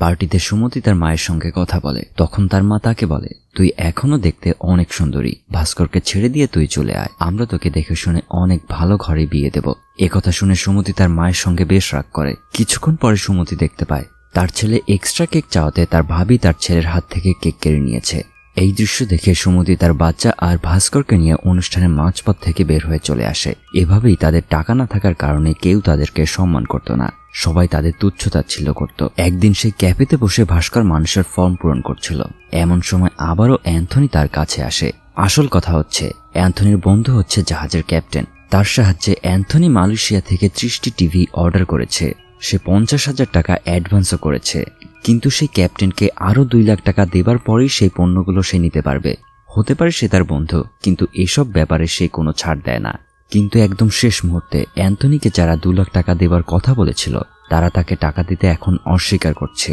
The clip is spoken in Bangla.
পার্টিতে সুমতি তার মায়ের সঙ্গে কথা বলে। তখন তার মা তাকে বলে, তুই এখনো দেখতে অনেক সুন্দরী, ভাস্করকে ছেড়ে দিয়ে তুই চলে আয়, আমরা তোকে দেখে শুনে অনেক ভালো ঘরে বিয়ে দেব। একথা শুনে সুমতি তার মায়ের সঙ্গে বেশ রাগ করে। কিছুক্ষণ পরে সুমতি দেখতে পায় তার ছেলে এক্সট্রা কেক চাওয়াতে তার ভাবি তার ছেলের হাত থেকে কেক কেড়ে নিয়েছে। এই দৃশ্য দেখে সুমতি তার বাচ্চা আর ভাস্করকে নিয়ে অনুষ্ঠানের মাঝপথ থেকে বের হয়ে চলে আসে। এভাবেই তাদের টাকা না থাকার কারণে কেউ তাদেরকে সম্মান করত না, সবাই তাদের তুচ্ছতাচ্ছিল্য করত। একদিন সেই ক্যাফেতে বসে ভাস্কর মানুষের ফর্ম পূরণ করছিল। এমন সময় আবারও অ্যান্থনি তার কাছে আসে। আসল কথা হচ্ছে অ্যান্থনির বন্ধু হচ্ছে জাহাজের ক্যাপ্টেন। তার সাহায্যে অ্যান্থনি মালয়েশিয়া থেকে 30টি টিভি অর্ডার করেছে। সে 50,000 টাকা অ্যাডভান্সও করেছে, কিন্তু সেই ক্যাপ্টেনকে আরো 2 লাখ টাকা দেবার পরেই সেই পণ্যগুলো সে নিতে পারবে। হতে পারে সে তার বন্ধু, কিন্তু এসব ব্যাপারে সে কোনো ছাড় দেয় না। কিন্তু একদম শেষ মুহূর্তে অ্যান্থনিকে যারা 2 লাখ টাকা দেবার কথা বলেছিল তারা তাকে টাকা দিতে এখন অস্বীকার করছে।